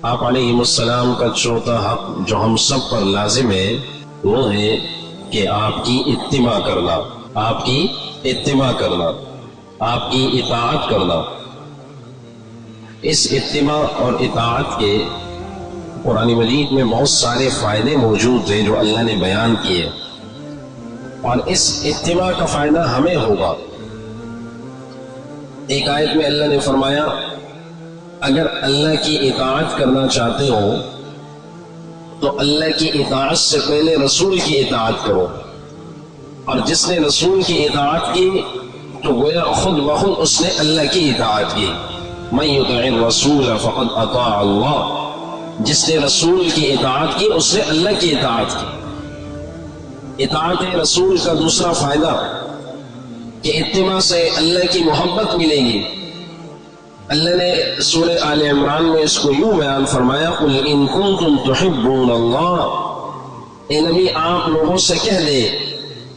آپ علیہ السلام کا چوتھا حق جو ہم سب پر لازم ہے وہ ہے کہ آپ کی اتباع کرنا، آپ کی اتباع کرنا، آپ کی اطاعت کرنا۔ اس اتباع اور اطاعت کے قرآن مجید میں بہت سارے فائدے موجود ہیں جو اللہ نے بیان کیے، اور اس اتباع کا فائدہ ہمیں ہوگا۔ ایک آیت میں اللہ نے فرمایا اگر اللہ کی اطاعت کرنا چاہتے ہو تو اللہ کی اطاعت سے پہلے رسول کی اطاعت کرو، اور جس نے رسول کی اطاعت کی تو گویا خود بخود اس نے اللہ کی اطاعت کی۔ من یطع الرسول فقد اطاع اللہ، جس نے رسول کی اطاعت کی اس نے اللہ کی اطاعت کی۔ اطاعت رسول کا دوسرا فائدہ کہ اتباع سے اللہ کی محبت ملے گی۔ اللہ نے سورہ آل عمران میں اس کو یوں بیان فرمایا قل ان کنتم تحبون اللہ، اے نبی آپ لوگوں سے کہہ دے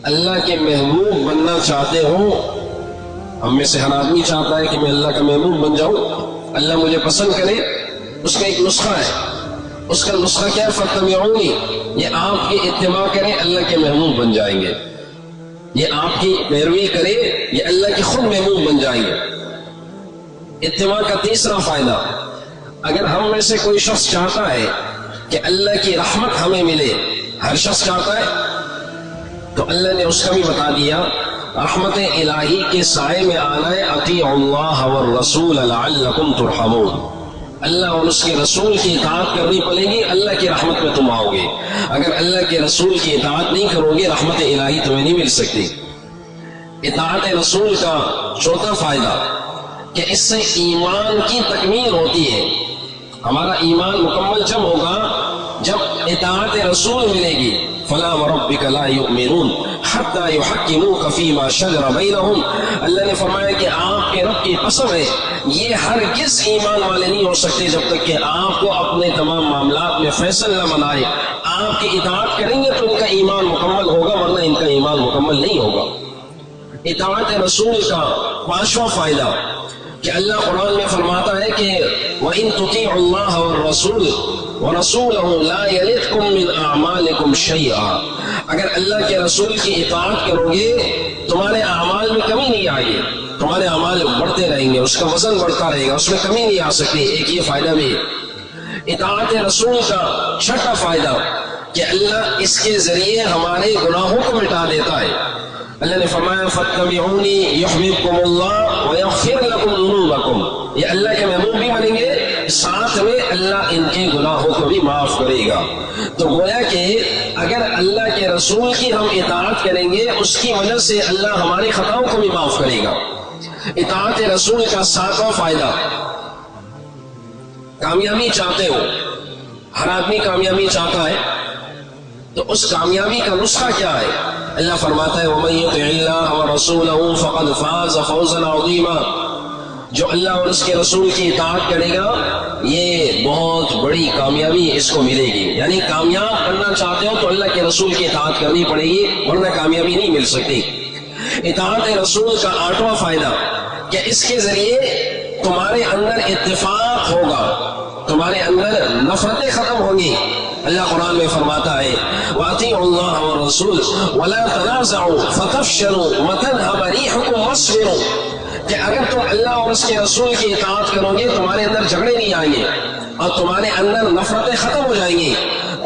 اللہ کے محبوب بننا چاہتے ہو۔ ہم میں سے ہر آدمی چاہتا ہے کہ میں اللہ کا محبوب بن جاؤں، اللہ مجھے پسند کرے۔ اس کا ایک نسخہ ہے، اس کا نسخہ کیا ہے؟ فاتبعونی، یہ آپ کی اتباع کریں اللہ کے محبوب بن جائیں گے، یہ آپ کی پیروی کرے یہ اللہ کے خود محبوب بن جائیں گے۔ اتباع کا تیسرا فائدہ، اگر ہم میں سے کوئی شخص چاہتا ہے کہ اللہ کی رحمت ہمیں ملے، ہر شخص چاہتا ہے، تو اللہ نے اس کا بھی بتا دیا رحمت الہی کے سائے میں آنا ہے اطیعوا اللہ والرسول لعلکم ترحمون، اللہ اور اس کے رسول کی اطاعت کرنی پڑے گی، اللہ کی رحمت میں تم آؤ گے۔ اگر اللہ کے رسول کی اطاعت نہیں کرو گے رحمت الہی تمہیں نہیں مل سکتی۔ اطاعت رسول کا چوتھا فائدہ کہ اس سے ایمان کی تکمیل ہوتی ہے۔ ہمارا ایمان مکمل جب ہوگا جب اطاعت رسول ملے گی۔ فلا وربک لا یؤمنون حتی یحکموک فیما شجر بینہم، اللہ نے فرمایا کہ آپ کے رب کی قسم ہے یہ ہرگز ایمان والے نہیں ہو سکتے جب تک کہ آپ کو اپنے تمام معاملات میں فیصل نہ بنائے۔ آپ کی اطاعت کریں گے تو ان کا ایمان مکمل ہوگا، ورنہ ان کا ایمان مکمل نہیں ہوگا۔ اطاعت رسول کا پانچواں فائدہ کہ اللہ قرآن میں فرماتا ہے کہ وَإِن تُطِيعُوا اللَّهَ وَالرَّسُولَ وَرَسُولَهُ لَا يَلِتْكُم مِّنْ أَعْمَالِكُمْ شَيْئًا، اگر اللہ کے رسول کی اطاعت کرو گے تمہارے اعمال میں کمی نہیں آئے گی، تمہارے اعمال بڑھتے رہیں گے، اس کا وزن بڑھتا رہے گا، اس میں کمی نہیں آ سکتی۔ ایک یہ فائدہ بھی ہے۔ اطاعت رسول کا چھٹا فائدہ کہ اللہ اس کے ذریعے ہمارے گناہوں کو مٹا دیتا ہے۔ اللہ نے فرمایا فاتبعونی یحببکم اللہ ویغفر لکم ذنوبکم، یہ اللہ کے محبوب بھی بنیں گے، ساتھ میں اللہ ان کے گناہوں کو بھی معاف کرے گا۔ تو گویا کہ اگر اللہ کے رسول کی ہم اطاعت کریں گے اس کی وجہ سے اللہ ہماری خطاؤں کو بھی معاف کرے گا۔ اطاعت رسول کا ساتواں فائدہ، کامیابی چاہتے ہو، ہر آدمی کامیابی چاہتا ہے، تو اس کامیابی کا نسخہ کیا ہے؟ اللہ فرماتا ہے وَمَن يُطِعِ اللَّهَ وَرَسُولَهُ فَقَدْ فَازَ فَوْزًا عَظِيمًا، جو اللہ اور اس کے رسول کی اطاعت کرے گا یہ بہت بڑی کامیابی اس کو ملے گی۔ یعنی کامیاب بننا چاہتے ہو تو اللہ کے رسول کی اطاعت کرنی پڑے گی، ورنہ کامیابی نہیں مل سکتی۔ اطاعت رسول کا آٹھواں فائدہ کہ اس کے ذریعے تمہارے اندر اتفاق ہوگا، تمہارے اندر نفرتیں ختم ہوں گی۔ اللہ قرآن میں فرماتا ہے وَأَطِيعُوا اللَّهَ وَالرَّسُولَ وَلَا تَنَازَعُوا فَتَفْشَلُوا وَتَذْهَبَ رِيحُكُمْ وَاصْبِرُوا، کہ اگر تم اللہ اور اس کے رسول کی اطاعت کرو گے تمہارے اندر جھگڑے نہیں آئیں گے اور تمہارے اندر نفرتیں ختم ہو جائیں گی،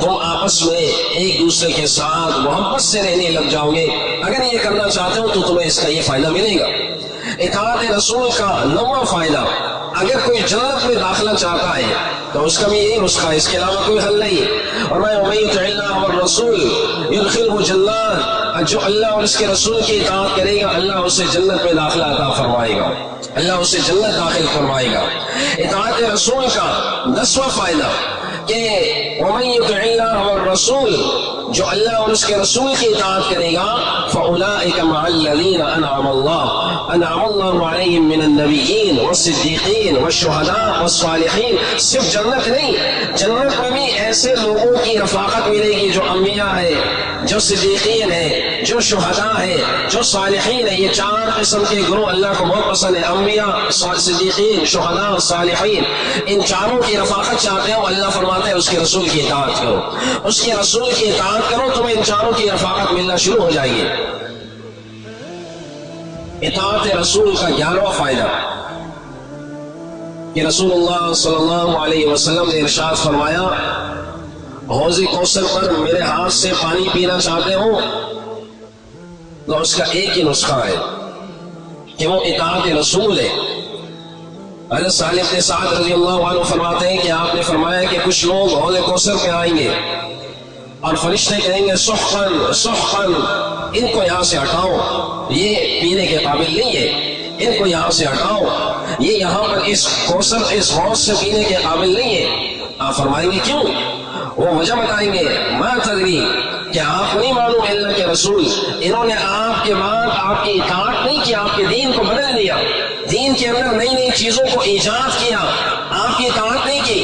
تم آپس میں ایک دوسرے کے ساتھ محبت سے رہنے لگ جاؤ گے۔ اگر یہ کرنا چاہتے ہو تو تمہیں اس کا یہ فائدہ ملے گا۔ اطاعت رسول کا نواں فائدہ، اگر کوئی جنت میں داخلہ چاہتا ہے تو اس کا بھی یہی نسخہ ہے، اس کے علاوہ کوئی حل نہیں۔ اور میں وَمَن يُطِعِ اللَّهَ وَالرَّسُولَ يُدْخِلْهُ جَنَّاتٍ، جو اللہ اور اس کے رسول کی اطاعت کرے گا اللہ اسے جنت میں داخلہ عطا فرمائے گا، اللہ اسے جنت داخل فرمائے گا۔ اطاعت رسول کا 10واں فائدہ کہ وَمَن يُطِعِ اللَّهَ وَالرَّسُولَ، جو اللہ اور اس کے رسول کی اطاعت کرے گا، فَأُولَٰئِكَ مَعَ الَّذِينَ أَنْعَمَ اللَّهُ عَلَيْهِم مِّنَ النَّبِيِّينَ وَالصِّدِّيقِينَ وَالشُّهَدَاءِ وَالصَّالِحِينَ۔ صرف جنت نہیں، جنت میں بھی ایسے لوگوں کی رفاقت ملے گی جو انبیاء ہے، جو صدیقین ہے، جو شہداء ہے، جو صالحین ہے۔ یہ چار قسم کے گروہ اللہ کو بہت پسند ہے، انبیاء، صدیقین، شہداء، صالحین۔ ان چاروں کی رفاقت چاہتے ہو، اللہ فرماتے ہیں اس کے رسول کی اطاعت کرو، اس کے رسول کی اطاعت کرو، تمہیں ان چاروں کی رفاقت ملنا شروع ہو جائے گی۔ اطاعت رسول کا 11واں فائدہ کہ رسول اللہ صلی اللہ علیہ وسلم نے ارشاد فرمایا، حوض کوثر پر میرے ہاتھ سے پانی پینا چاہتے ہو تو اس کا ایک ہی نسخہ ہے کہ وہ اطاعت رسول ہے۔ حضرت سالم بن سعد رضی اللہ عنہ فرماتے ہیں کہ آپ نے فرمایا کہ کچھ لوگ حوض کوثر پہ آئیں گے اور فرشتے کہیں گے سحقاً سحقاً، ان کو یہاں سے ہٹاؤ، یہ پینے کے قابل نہیں ہے، ان کو یہاں سے ہٹاؤ، یہ یہاں پر اس کوثر، اس حوض سے پینے کے قابل نہیں ہے۔ آپ فرمائیں گے کیوں؟ وہ وجہ بتائیں گے، ما تدری، کہ آپ کو نہیں معلوم اللہ کے رسول، انہوں نے آپ کے بعد آپ کی اطاعت نہیں کی، آپ کے دین کو بدل دیا، دین کے اندر نئی نئی چیزوں کو ایجاد کیا، آپ کی اطاعت نہیں کی۔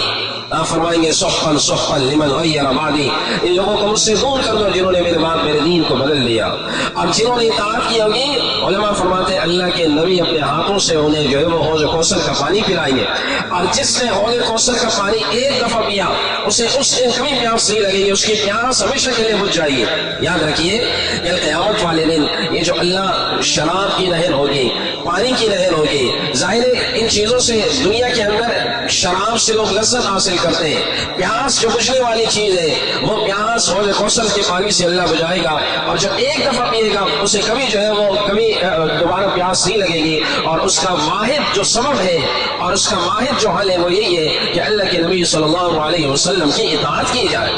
آپ فرمائیں گے سحقاً سحقاً لمن غیر بعدی، ان لوگوں کو مجھ سے دور کر دو جنہوں نے میرے بعد میرے دین کو بدل دیا۔ اب جنہوں نے اطاعت کی ہوگی، علماء فرماتے ہیں اللہ کے نبی اپنے ہاتھوں سے انہیں جو ہے وہ حوض کوثر کا پانی پلائیں گے، اور جس نے حوض کوثر کا پانی ایک دفعہ پیا اسے اس دن کبھی پیاس نہیں لگے گی، اس کی پیاس ہمیشہ کے لیے بجھ جائے گی۔ یاد رکھیے کہ قیامت والے دن یہ جو اللہ شراب کی نہر ہوگی، پانی کی نہر ہوگی، ظاہر ہے ان چیزوں سے دنیا کے اندر شراب سے لوگ لذت حاصل کرتے ہیں، پیاس جو بجھنے والی چیز ہے وہ پیاس حوض کوثر کے پانی سے اللہ بجھائے گا، اور جو ایک دفعہ پیے گا اسے کبھی جو ہے وہ کبھی دوبارہ پیاس نہیں لگے گی، اور اس کا واحد جو سبب ہے اور اس کا واحد جو حل ہے وہ یہی ہے کہ اللہ کے نبی صلی اللہ علیہ وسلم کی اطاعت کی جائے۔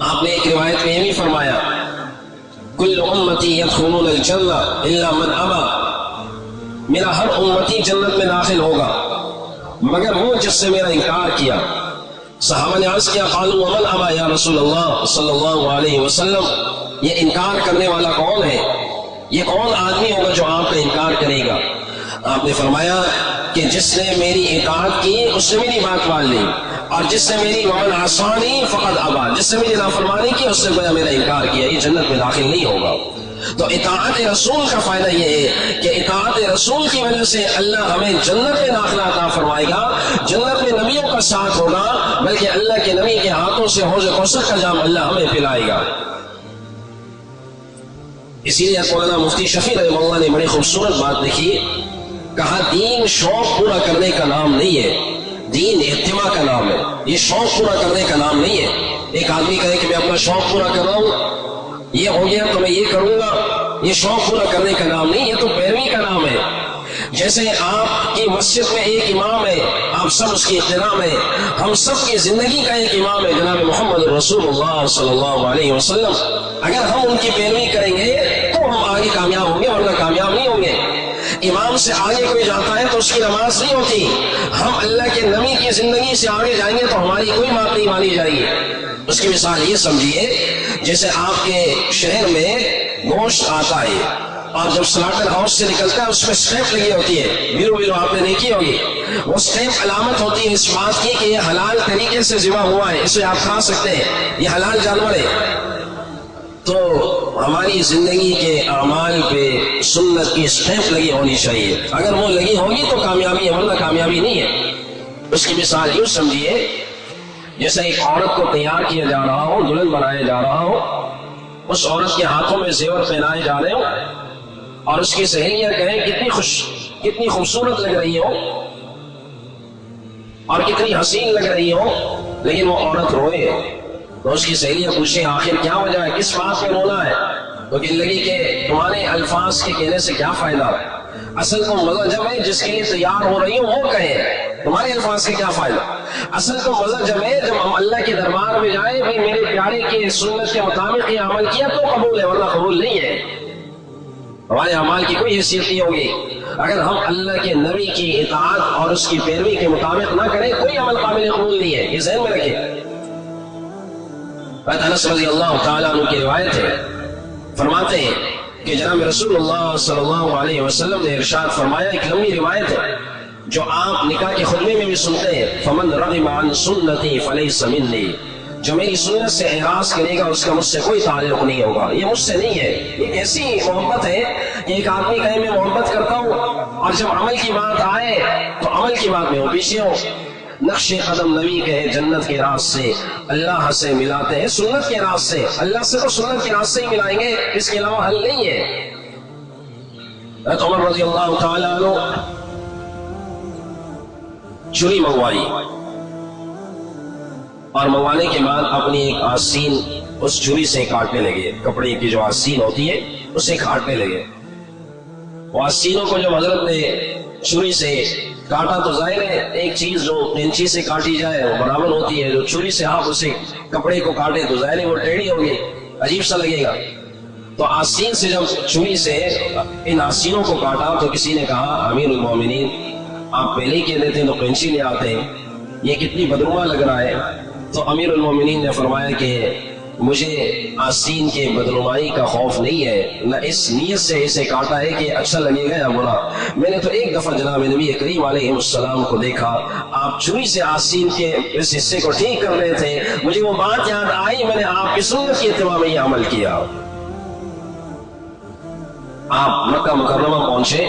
آپ نے ایک روایت میں یہ بھی فرمایا، کل امتی یدخلون الجنہ الا من ابا، میرا ہر امتی جنت میں داخل ہوگا مگر وہ جس سے میرا انکار کیا۔ صحابہ نے عرض کیا، قالوا ومن ابا یا رسول اللہ صلی اللہ علیہ وسلم، یہ انکار کرنے والا کون ہے، یہ کون آدمی ہوگا جو آپ کا انکار کرے گا؟ آپ نے فرمایا کہ جس نے میری اطاعت کی اس نے میری بات مان لی، اور جس نے میری ومن عصانی فقد ابا، جس نے میری نافرمانی کی اس نے گویا میرا انکار کیا، یہ جنت میں داخل نہیں ہوگا۔ تو اطاعت رسول کا فائدہ یہ ہے کہ اطاعت رسول کی وجہ سے اللہ ہمیں جنت میں داخلہ عطا فرمائے گا، جنت میں نبیوں کا ساتھ ہوگا، بلکہ اللہ کے نبی کے ہاتھوں سے حوض کوثر کا جام اللہ ہمیں پلائے گا۔ اسی لیے مولانا مفتی شفیع رحمہ اللہ نے بڑی خوبصورت بات لکھی، کہا دین شوق پورا کرنے کا نام نہیں ہے، دین اہتمام کا نام ہے، یہ شوق پورا کرنے کا نام نہیں ہے۔ ایک آدمی کہے کہ میں اپنا شوق پورا کر رہا ہوں، یہ ہو گیا تو میں یہ کروں گا، یہ شوق پورا کرنے کا نام نہیں، یہ تو پیروی کا نام ہے۔ جیسے آپ کی مسجد میں ایک امام ہے، آپ سب اس کی احترام ہے، ہم سب کی زندگی کا ایک امام ہے جناب محمد رسول اللہ صلی اللہ علیہ وسلم، اگر ہم ان کی پیروی کریں گے تو ہم آگے کامیاب ہوں گے، ورنہ کامیاب نہیں ہوں گے۔ امام سے آگے کوئی جاتا ہے تو اس کی نماز نہیں ہوتی، ہم اللہ کے نبی کی زندگی سے آگے جائیں گے تو ہماری کوئی بات نہیں مانی جائے گی۔ اس کی مثال یہ سمجھیے، جیسے آپ کے شہر میں گوشت آتا ہے اور جب سلاٹر ہاؤس سے نکلتا ہے اس میں سٹیمپ لگی ہوتی ہے، بیرو بیرو آپ نے دیکھی ہوگی، وہ سٹیمپ علامت ہوتی ہے اس بات کی کہ یہ حلال طریقے سے ذبح ہوا ہے، اسے آپ کھا سکتے ہیں، یہ حلال جانور ہے۔ تو ہماری زندگی کے اعمال پہ سنت کی سٹیمپ لگی ہونی چاہیے، اگر وہ لگی ہوگی تو کامیابی ہے، ورنہ کامیابی نہیں ہے۔ اس کی مثال یوں سمجھیے، جیسے ایک عورت کو تیار کیا جا رہا ہو، دلہن بنایا جا رہا ہو، اس عورت کے ہاتھوں میں زیور پہنائے جا رہے ہو اور اس کی سہیلیاں کہیں کتنی خوبصورت لگ رہی ہو اور کتنی حسین لگ رہی ہو، لیکن وہ عورت روئے تو اس کی سہیلیاں پوچھیں آخر کیا وجہ ہے، کس بات میں رونا ہے؟ تو کہنے لگی کہ تمہارے الفاظ کے کہنے سے کیا فائدہ ہے، اصل تو مزہ جب ہے جس کے لیے تیار ہو رہی ہو وہ کہے، تمہارے الفاظ سے کیا فائدہ، اصل تو مزہ جب ہے جب ہم اللہ کے دربار میں جائیں، بھائی میرے پیارے کی سنت کے مطابق یہ عمل کیا تو قبول ہے، ورنہ قبول نہیں ہے، ہمارے اعمال کی کوئی حیثیت نہیں ہوگی۔ اگر ہم اللہ کے نبی کی اطاعت اور اس کی پیروی کے مطابق نہ کریں کوئی عمل قابل قبول نہیں ہے، یہ ذہن میں رکھیں۔ انس رضی اللہ تعالیٰ عنہ کی روایت ہے، فرماتے ہیں کہ جناب رسول اللہ صلی اللہ علیہ وسلم نے ارشاد فرمایا، ایک لمبی روایت ہے جو آپ نکاح کے خطبے میں بھی سنتے ہیں، فمن رغب عن سنتی فلیس منی، جو میری سنت سے اعراض کرے گا اس کا مجھ سے کوئی تعلق نہیں ہوگا، یہ مجھ سے نہیں ہے۔ ایک ایسی محبت ہے کہ ایک آدمی کہے میں محبت کرتا ہوں اور جب عمل کی بات آئے تو عمل کی بات میں وہ پیچھے ہو۔ نقش قدم نبی کے جنت کے راز سے اللہ سے ملاتے ہیں، سنت کے راز سے، اللہ سے تو سنت کے راز سے ہی ملائیں گے، اس کے علاوہ حل نہیں ہے۔ حضرت عمر رضی اللہ تعالیٰ عنہ چھری منگوائی اور منگوانے کے بعد اپنی ایک آستین اس چھری سے کاٹنے لگے، کپڑے کی جو آستین ہوتی ہے اسے کاٹنے لگے۔ وہ آستینوں کو جب حضرت نے چھری سے کاٹا تو ظاہر ہے ایک چیز جو کینچی سے کاٹی جائے وہ برابر ہوتی ہے، جو چھری سے آپ اسے کپڑے کو کاٹے تو ظاہر ہے وہ ٹیڑھی ہوگی، عجیب سا لگے گا۔ تو آستین سے جب چھری سے ان آستینوں کو کاٹا تو کسی نے کہا، امیر المومنین آپ پہلے ہی کہہ دیتے تو کینچی لے آتے، یہ کتنی بدنما لگ رہا ہے۔ تو امیر المومنین نے فرمایا کہ مجھے آستین کے بدنمائی کا خوف نہیں ہے، نہ اس نیت سے اسے کاٹا ہے کہ اچھا لگے گا یا برا۔ میں نے تو ایک دفعہ جناب نبی کریم علیہ السلام کو دیکھا، آپ چھری سے آستین کے اس حصے کو ٹھیک کر رہے تھے، مجھے وہ بات یاد آئی، میں نے آپ کی سنت کی اتباع میں یہ عمل کیا۔ آپ مکہ مکرمہ پہنچے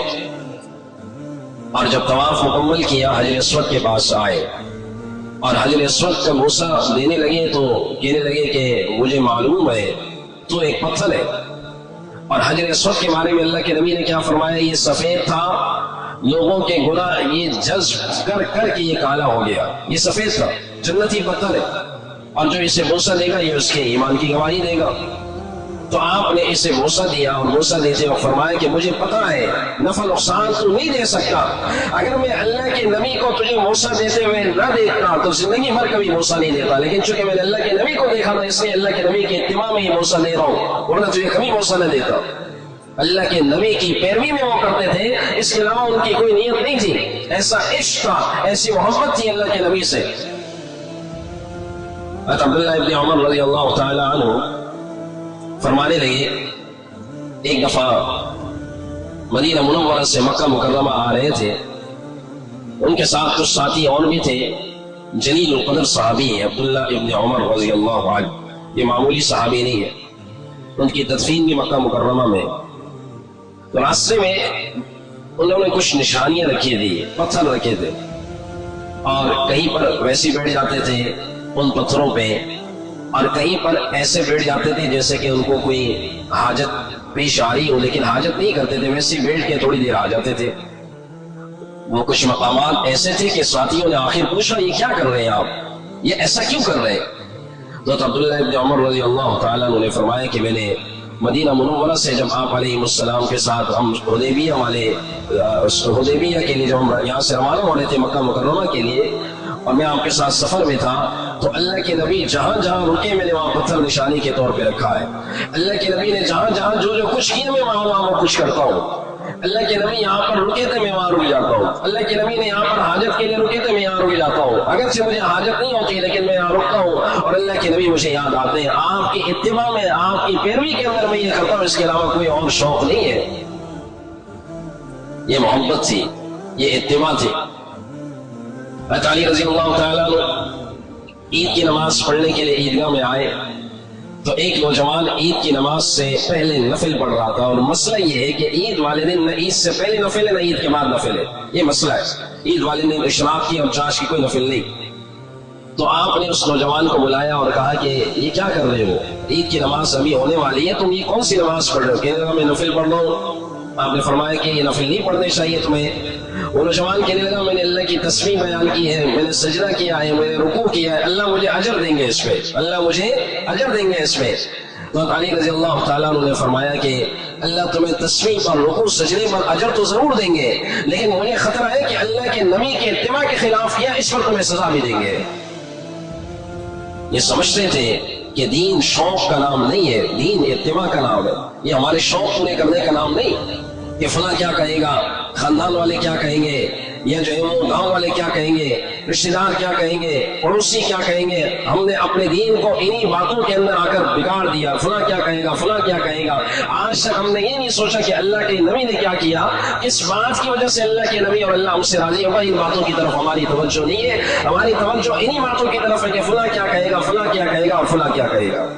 اور جب طواف مکمل کیا حجر اسود کے پاس آئے اور حجر اسود کا بوسہ دینے لگے تو کہنے لگے کہ مجھے معلوم ہے تو ایک پتھر ہے، اور حجر اسود کے بارے میں اللہ کے نبی نے کیا فرمایا، یہ سفید تھا، لوگوں کے گناہ یہ جذب کر کر کے یہ کالا ہو گیا، یہ سفید تھا، جنتی پتھر ہے، اور جو اسے بوسہ دے گا یہ اس کے ایمان کی گواہی دے گا۔ تو آپ نے اسے بوسہ دیا اور بوسہ دیتے اور فرمایا کہ مجھے پتا ہے نفع نقصان تو نہیں دے سکتا، اگر میں اللہ کے نبی کو تجھے بوسہ دیتے ہوئے نہ دیکھتا تو زندگی بھر کبھی بوسہ نہیں دیتا، لیکن چونکہ میں نے اللہ کے نبی کو دیکھا تھا اس لیے اللہ کے نبی کے اتباع میں ہی بوسہ دے رہا ہوں، ورنہ تجھے کبھی بوسہ نہ دیتا۔ اللہ کے نبی کی پیروی میں وہ کرتے تھے، اس کے علاوہ ان کی کوئی نیت نہیں تھی، ایسا عشق تھا، ایسی محبت تھی اللہ کے نبی سے۔ حضرت عبداللہ ابن عمر رضی اللہ تعالی عنہ فرمانے لگے، ایک دفعہ مدینہ منورہ سے مکہ مکرمہ آ رہے تھے، ان کے ساتھ کچھ ساتھی اور بھی تھے، جلیل القدر صحابی ہے عبداللہ ابن عمر رضی اللہ عنہ، یہ معمولی صحابی نہیں ہے، ان کی تدفین بھی مکہ مکرمہ میں۔ تو راستے میں انہوں نے کچھ نشانیاں رکھی تھی، پتھر رکھے تھے، اور کہیں پر ویسے بیٹھ جاتے تھے ان پتھروں پہ، اور کہیں پر ایسے بیٹھ جاتے تھے جیسے کہ ان کو کوئی حاجت پیش آ رہی ہو، لیکن حاجت نہیں کرتے تھے، ویسے بیٹھ کے تھوڑی دیر آ جاتے تھے۔ وہ کچھ مقامات ایسے تھے کہ ساتھیوں نے آخر پوچھا یہ کیا کر رہے ہیں آپ، یہ ایسا کیوں کر رہے ہیں؟ تو عبداللہ ابن عمر رضی اللہ تعالیٰ عنہ نے فرمایا کہ میں نے مدینہ منورہ سے جب آپ علیہ السلام کے ساتھ ہم حدیبیہ کے لیے جب ہم یہاں سے روانہ ہو رہے تھے مکہ مکرمہ کے لیے، اور میں آپ کے ساتھ سفر میں تھا، تو اللہ کے نبی جہاں جہاں رکے میں نے وہاں پتھر نشانی کے طور پہ رکھا ہے۔ اللہ کے نبی نے جہاں جہاں جو جو کچھ کیا میں وہاں وہ کچھ کرتا ہوں۔ اللہ کے نبی یہاں پر رکے تھے میں وہاں رک جاتا ہوں، اللہ کے نبی نے یہاں پر حاجت کے لیے رکے تھے میں یہاں رک جاتا ہوں، اگرچہ مجھے حاجت نہیں ہوتی لیکن میں یہاں رکتا ہوں، اور اللہ کے نبی مجھے یاد آتے ہیں۔ آپ کی اتباع میں، آپ کی پیروی کے اندر میں یہ کرتا ہوں، اس کے علاوہ کوئی اور شوق نہیں ہے۔ یہ محبت تھی، یہ اتباع تھی۔ حضرت علی رضی اللہ تعالیٰ عید کی نماز پڑھنے کے لیے عیدگاہ میں آئے تو ایک نوجوان عید کی نماز سے پہلے نفل پڑھ رہا تھا، اور مسئلہ یہ ہے کہ عید والے دن نہ عید سے پہلے نفل ہے نہ عید کے بعد نفل ہے، یہ مسئلہ ہے۔ عید والے دن اشراق کی اور چاش کی کوئی نفل نہیں۔ تو آپ نے اس نوجوان کو بلایا اور کہا کہ یہ کیا کر رہے ہو، عید کی نماز ابھی ہونے والی ہے، تم یہ کون سی نماز پڑھ رہے ہو؟ کہنے لگا میں نفل پڑھ رہا ہوں۔ آپ نے فرمایا کہ یہ نفل نہیں پڑھنے چاہیے تمہیں۔ وہ نوجوان کہنے لگا میں نے اللہ کی تسبیح بیان کی ہے، میں نے سجدہ کیا ہے، میں نے رکوع کیا ہے، اللہ مجھے اجر دیں گے اس پہ، اللہ مجھے اجر دیں گے اس پہ۔ تو علی رضی اللہ تعالیٰ عنہ نے فرمایا کہ اللہ تمہیں تسبیح پر، رکوع سجدے پر اجر تو ضرور دیں گے، لیکن مجھے خطرہ ہے کہ اللہ کے نبی کے اتباع کے خلاف کیا، اس پر تمہیں سزا بھی دیں گے۔ یہ سمجھتے تھے کہ دین شوق کا نام نہیں ہے، دین اتباع کا نام ہے، یہ ہمارے شوق پورے کرنے کا نام نہیں کہ فلاں کیا کہے گا، خاندان والے کیا کہیں گے، یا جو ہے وہ گاؤں والے کیا کہیں گے، رشتے دار کیا کہیں گے، پڑوسی کیا کہیں گے، ہم نے اپنے دین کو انہی باتوں کے اندر آ کر بگاڑ دیا، فلاں کیا کہے گا، فلاں کیا کہے گا۔ آج تک ہم نے یہ نہیں سوچا کہ اللہ کے نبی نے کیا کیا، کس بات کی وجہ سے اللہ کے نبی اور اللہ اس سے راضی ہوگا۔ ان باتوں کی طرف ہماری توجہ نہیں ہے، ہماری توجہ انہی باتوں کی طرف ہے کہ فلاں کیا کہے گا، فلاں کیا کہے گا اور فلاں کیا کہے گا۔